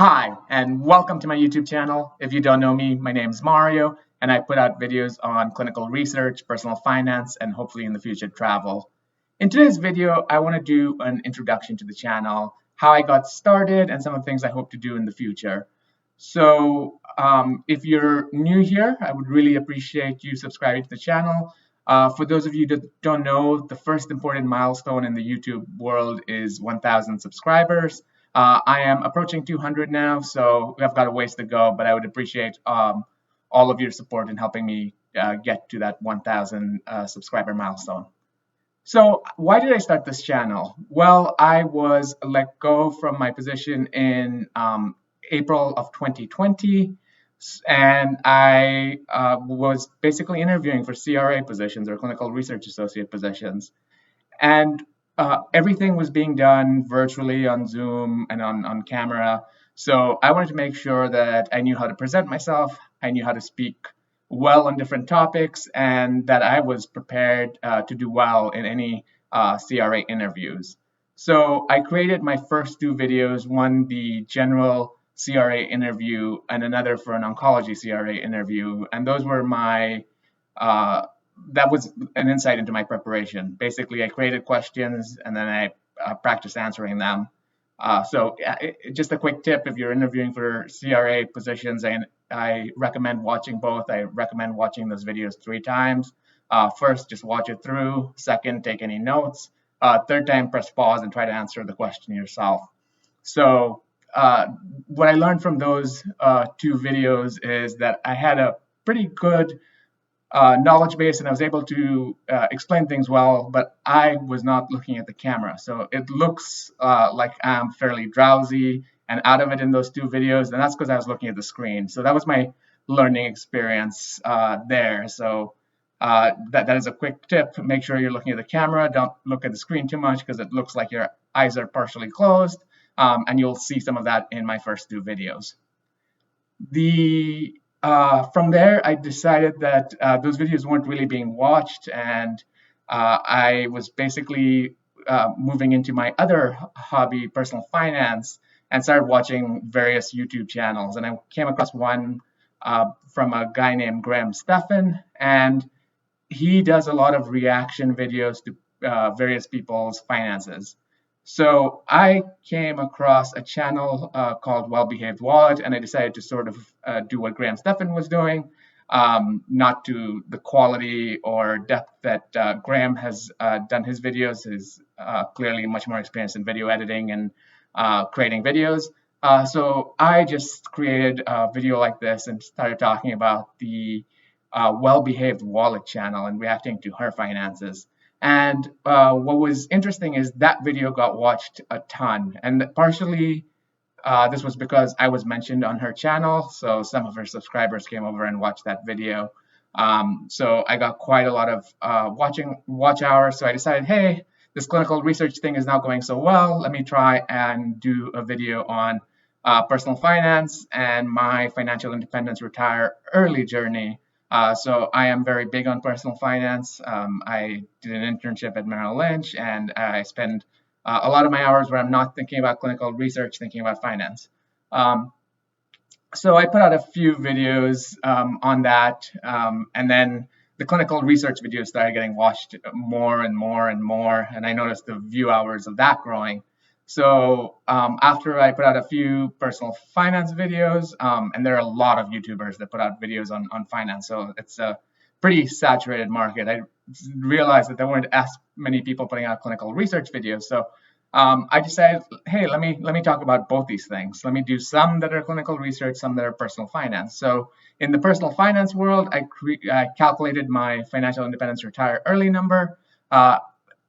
Hi, and welcome to my YouTube channel. If you don't know me, my name is Mario, and I put out videos on clinical research, personal finance, and hopefully in the future, travel. In today's video, I want to do an introduction to the channel, how I got started, and some of the things I hope to do in the future. So if you're new here, I would really appreciate you subscribing to the channel. For those of you that don't know, the first important milestone in the YouTube world is 1,000 subscribers. I am approaching 200 now, so I've got a ways to go, but I would appreciate all of your support in helping me get to that 1,000 subscriber milestone. So why did I start this channel? Well, I was let go from my position in April of 2020, and I was basically interviewing for CRA positions or clinical research associate positions. And everything was being done virtually on Zoom and on camera. So I wanted to make sure that I knew how to present myself, I knew how to speak well on different topics, and that I was prepared to do well in any CRA interviews. So I created my first two videos, one the general CRA interview and another for an oncology CRA interview. And those were my that was an insight into my preparation. Basically, I created questions and then I practiced answering them. Just a quick tip, if you're interviewing for CRA positions, I recommend watching both. I recommend watching those videos 3 times. First, just watch it through. Second, take any notes. Third time, press pause and try to answer the question yourself. So what I learned from those 2 videos is that I had a pretty good knowledge base and I was able to explain things well, but I was not looking at the camera. So it looks like I'm fairly drowsy and out of it in those 2 videos, and that's because I was looking at the screen. So that was my learning experience there. So that is a quick tip. Make sure you're looking at the camera. Don't look at the screen too much because it looks like your eyes are partially closed, and you'll see some of that in my first 2 videos. From there, I decided that those videos weren't really being watched, and I was basically moving into my other hobby, personal finance, and started watching various YouTube channels. And I came across one from a guy named Graham Stephan, and he does a lot of reaction videos to various people's finances. So I came across a channel called Well-Behaved Wallet, and I decided to sort of do what Graham Stephan was doing, not to the quality or depth that Graham has done his videos. He's clearly much more experienced in video editing and creating videos. So I just created a video like this and started talking about the Well-Behaved Wallet channel and reacting to her finances. And what was interesting is that video got watched a ton, and partially this was because I was mentioned on her channel, so some of her subscribers came over and watched that video. So I got quite a lot of watch hours, so I decided, hey, this clinical research thing is not going so well. Let me try and do a video on personal finance and my financial independence retire early journey. So I am very big on personal finance. I did an internship at Merrill Lynch, and I spend a lot of my hours where I'm not thinking about clinical research, thinking about finance. So I put out a few videos on that, and then the clinical research videos started getting watched more and more and more, and I noticed the view hours of that growing. So after I put out a few personal finance videos, and there are a lot of YouTubers that put out videos on finance, so it's a pretty saturated market. I realized that there weren't as many people putting out clinical research videos, so I decided, hey, let me talk about both these things. Let me do some that are clinical research, some that are personal finance. So in the personal finance world, I calculated my financial independence retire early number.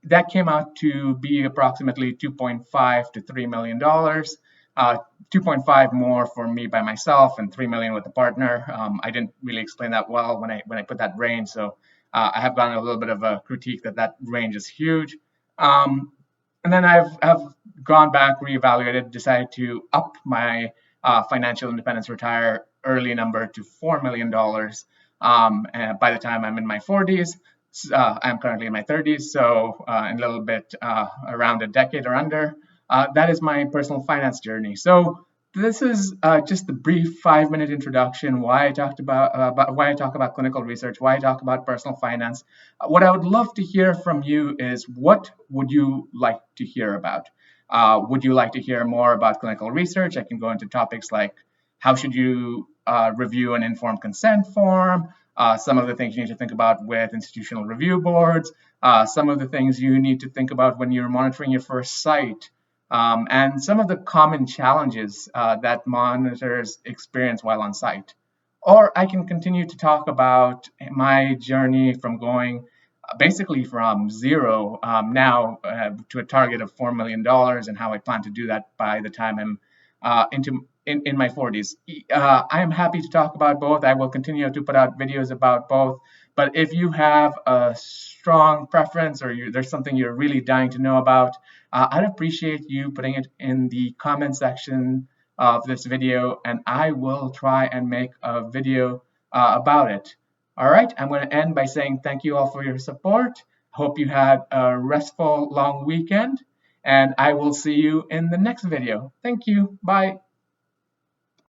That came out to be approximately $2.5 to $3 million. 2.5 more for me by myself and 3 million with a partner. I didn't really explain that well when I put that range, so I have gotten a little bit of a critique that range is huge. And then I've gone back, reevaluated, decided to up my financial independence retire early number to $4 million and by the time I'm in my 40s. I'm currently in my 30s, so in a little bit around a decade or under. That is my personal finance journey. So this is just the brief 5-minute introduction why I talked about why I talk about clinical research, why I talk about personal finance. What I would love to hear from you is what would you like to hear about? Would you like to hear more about clinical research? I can go into topics like how should you review an informed consent form, some of the things you need to think about with institutional review boards, some of the things you need to think about when you're monitoring your first site, and some of the common challenges that monitors experience while on site. Or I can continue to talk about my journey from going basically from zero now to a target of $4 million and how I plan to do that by the time I'm in my 40s. I am happy to talk about both. I will continue to put out videos about both. But if you have a strong preference or there's something you're really dying to know about, I'd appreciate you putting it in the comment section of this video, and I will try and make a video about it. All right, I'm going to end by saying thank you all for your support. Hope you had a restful long weekend, and I will see you in the next video. Thank you. Bye.